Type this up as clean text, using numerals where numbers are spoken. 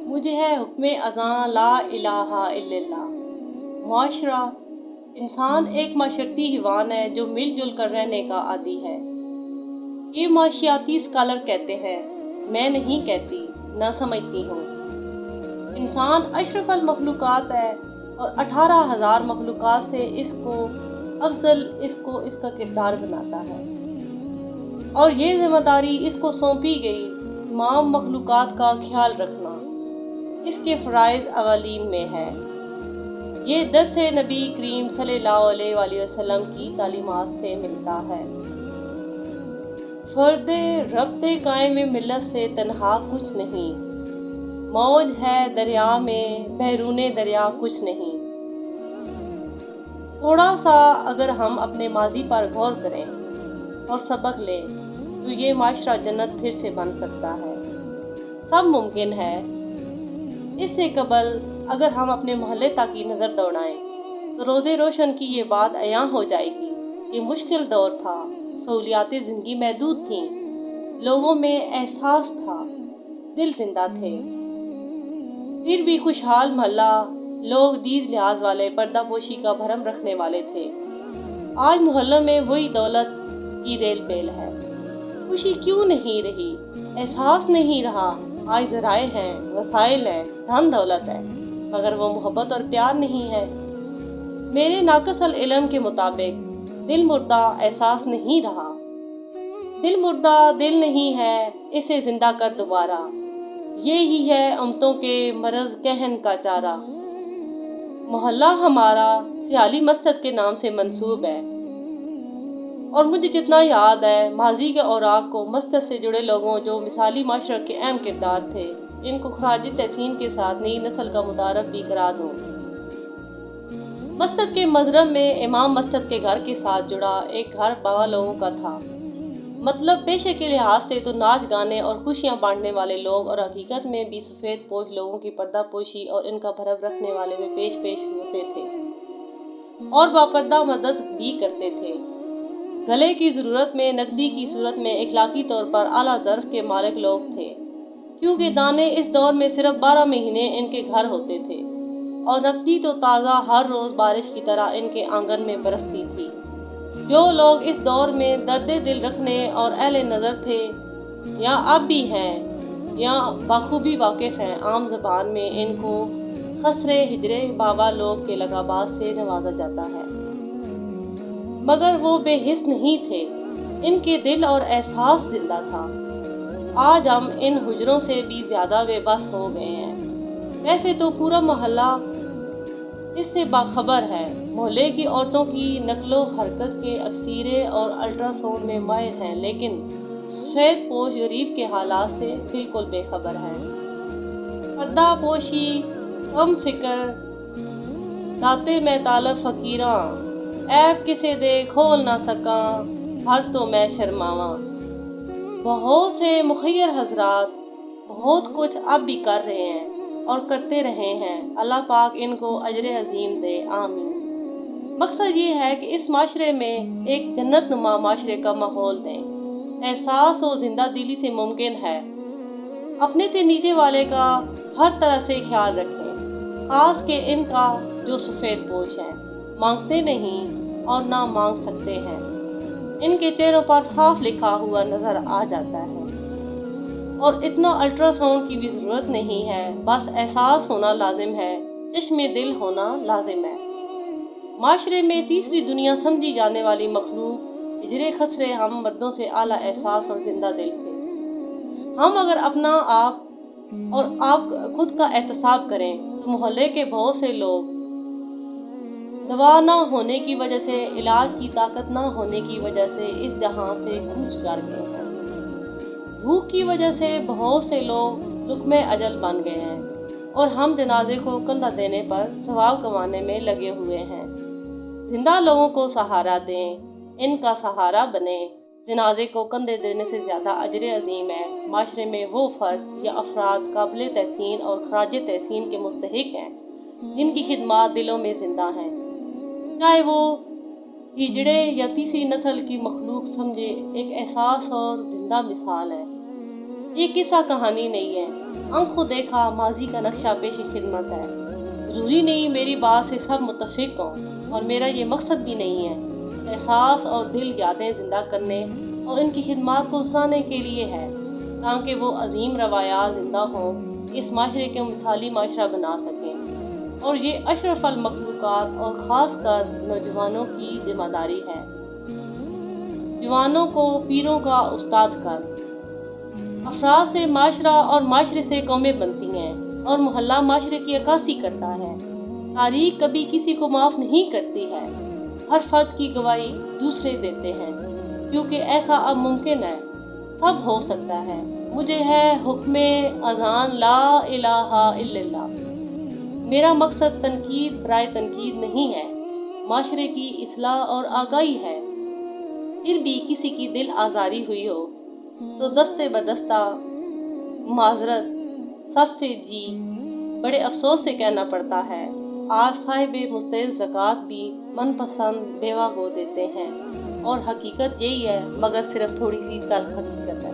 مجھے ہے حکم اذاں لا الہ الا اللہ۔ معاشرہ انسان ایک معاشرتی حیوان ہے جو مل جل کر رہنے کا عادی ہے۔ یہ معاشیاتی اسکالر کہتے ہیں، میں نہیں کہتی، نہ سمجھتی ہوں۔ انسان اشرف المخلوقات ہے اور 18,000 مخلوقات سے اس کو افضل، اس کا کردار بناتا ہے، اور یہ ذمہ داری اس کو سونپی گئی تمام مخلوقات کا خیال رکھنا اس کے فرائض اولین میں ہے۔ یہ درس نبی کریم صلی اللہ علیہ وآلہ وسلم کی تعلیمات سے ملتا ہے۔ فرد ربط قائم ملت سے تنہا کچھ نہیں، موج ہے دریا میں بیرون دریا کچھ نہیں۔ تھوڑا سا اگر ہم اپنے ماضی پر غور کریں اور سبق لیں تو یہ معاشرہ جنت پھر سے بن سکتا ہے، سب ممکن ہے۔ اس سے قبل اگر ہم اپنے محلے تک کی نظر دوڑائیں تو روز روشن کی یہ بات عیاں ہو جائے گی کہ مشکل دور تھا، سہولیات زندگی محدود تھیں، لوگوں میں احساس تھا، دل زندہ تھے، پھر بھی خوشحال محلہ، لوگ دید لحاظ والے، پردہ پوشی کا بھرم رکھنے والے تھے۔ آج محلوں میں وہی دولت کی ریل پیل ہے۔ خوشی کیوں نہیں رہی؟ احساس نہیں رہا۔ آج ذرائع ہیں، وسائل ہیں، دھن دولت ہے، مگر وہ محبت اور پیار نہیں ہے۔ میرے ناقص العلم کے مطابق دل مردہ احساس نہیں رہا۔ دل مردہ دل نہیں ہے، اسے زندہ کر دوبارہ، یہی ہے امتوں کے مرض کہن کا چارہ۔ محلہ ہمارا سیالی مسجد کے نام سے منسوب ہے، اور مجھے جتنا یاد ہے ماضی کے اوراق کو مسجد سے جڑے لوگوں جو مثالی معاشرہ کے اہم کردار تھے، ان کو خراج تحسین کے ساتھ نئی نسل کا متعارف بھی کرا دوں۔ مسجد کے مضرب میں امام مسجد کے گھر کے ساتھ جڑا ایک گھر 12 لوگوں کا تھا۔ مطلب پیشے کے لحاظ سے تو ناچ گانے اور خوشیاں بانٹنے والے لوگ، اور حقیقت میں بھی سفید پوش لوگوں کی پردہ پوشی اور ان کا بھرم رکھنے والے میں پیش ہوتے تھے اور باپردہ مدد بھی کرتے تھے۔ گلے کی ضرورت میں نقدی کی صورت میں اخلاقی طور پر اعلیٰ ظرف کے مالک لوگ تھے، کیونکہ دانے اس دور میں صرف 12 مہینے ان کے گھر ہوتے تھے، اور نقدی تو تازہ ہر روز بارش کی طرح ان کے آنگن میں برستی تھی۔ جو لوگ اس دور میں درد دل رکھنے اور اہل نظر تھے، یا اب بھی ہیں، یا بخوبی واقف ہیں، عام زبان میں ان کو خسرے ہجرے بابا لوگ کے لقبات سے نوازا جاتا ہے، مگر وہ بے حس نہیں تھے، ان کے دل اور احساس زندہ تھا۔ آج ہم ان حجروں سے بھی زیادہ بے بس ہو گئے ہیں۔ ویسے تو پورا محلہ اس سے باخبر ہے، محلے کی عورتوں کی نقل و حرکت کے اکسیرے اور الٹرا ساؤنڈ میں ماہر ہیں، لیکن سفید پوش غریب کے حالات سے بالکل بے خبر ہیں۔ پردہ پوشی کم فکر داتے میں طالب فقیراں، عیب کسے دے کھول نہ سکاں، ہر تو میں شرماواں۔ بہت سے مخیر حضرات بہت کچھ اب بھی کر رہے ہیں اور کرتے رہے ہیں، اللہ پاک ان کو اجر عظیم دے، آمین۔ مقصد یہ ہے کہ اس معاشرے میں ایک جنت نما معاشرے کا ماحول دیں۔ احساس و زندہ دلی سے ممکن ہے۔ اپنے سے نیچے والے کا ہر طرح سے خیال رکھیں، خاص کہ ان کا جو سفید پوش ہیں، مانگتے نہیں اور نہ مانگ سکتے ہیں۔ ان کے چہروں پر صاف لکھا ہوا نظر آ جاتا ہے، اور اتنا الٹرا ساؤنڈ کی بھی ضرورت نہیں ہے، بس احساس ہونا لازم ہے، چشم دل ہونا لازم ہے۔ معاشرے میں تیسری دنیا سمجھی جانے والی مخلوق ہجرے خسرے ہم مردوں سے اعلیٰ احساس اور زندہ دل تھے۔ ہم اگر اپنا آپ خود کا احتساب کریں تو محلے کے بہت سے لوگ دوا نہ ہونے کی وجہ سے، علاج کی طاقت نہ ہونے کی وجہ سے اس جہاں سے کوچ کر گئے ہیں۔ بھوک کی وجہ سے بہت سے لوگ لقمہ اجل بن گئے ہیں، اور ہم جنازے کو کندھا دینے پر ثواب کمانے میں لگے ہوئے ہیں۔ زندہ لوگوں کو سہارا دیں، ان کا سہارا بنیں۔ جنازے کو کندھے دینے سے زیادہ اجر عظیم ہے۔ معاشرے میں وہ فرد یا افراد قابل تحسین اور خراج تحسین کے مستحق ہیں جن کی خدمات دلوں میں زندہ ہیں، چاہے وہ ہجڑے یا تیسری نسل کی مخلوق سمجھے، ایک احساس اور زندہ مثال ہے۔ یہ قصہ کہانی نہیں ہے، آنکھوں دیکھا ماضی کا نقشہ پیش خدمت ہے۔ ضروری نہیں میری بات سے سب متفق ہوں، اور میرا یہ مقصد بھی نہیں ہے۔ احساس اور دل یادیں زندہ کرنے اور ان کی خدمات کو اترانے کے لیے ہے، تاکہ وہ عظیم روایات زندہ ہوں، اس معاشرے کو مثالی معاشرہ بنا سکیں۔ اور یہ اشرف المخلوقات اور خاص کر نوجوانوں کی ذمہ داری ہے۔ جوانوں کو پیروں کا استاد کر۔ افراد سے معاشرہ اور معاشرے سے قومیں بنتی ہیں، اور محلہ معاشرے کی عکاسی کرتا ہے۔ تاریخ کبھی کسی کو معاف نہیں کرتی ہے، ہر فرد کی گواہی دوسرے دیتے ہیں، کیونکہ ایسا اب ممکن ہے، سب ہو سکتا ہے۔ مجھے ہے حکم اذان لا الہ الا اللہ۔ میرا مقصد تنقید برائے تنقید نہیں ہے، معاشرے کی اصلاح اور آگاہی ہے۔ پھر بھی کسی کی دل آزاری ہوئی ہو تو دستے بدستہ معذرت سب سے جی بڑے افسوس سے کہنا پڑتا ہے۔ آج صاحب مستحق زکوٰۃ بھی من پسند بیوہ کو دیتے ہیں، اور حقیقت یہی ہے، مگر صرف تھوڑی سی تلخ حقیقت ہے۔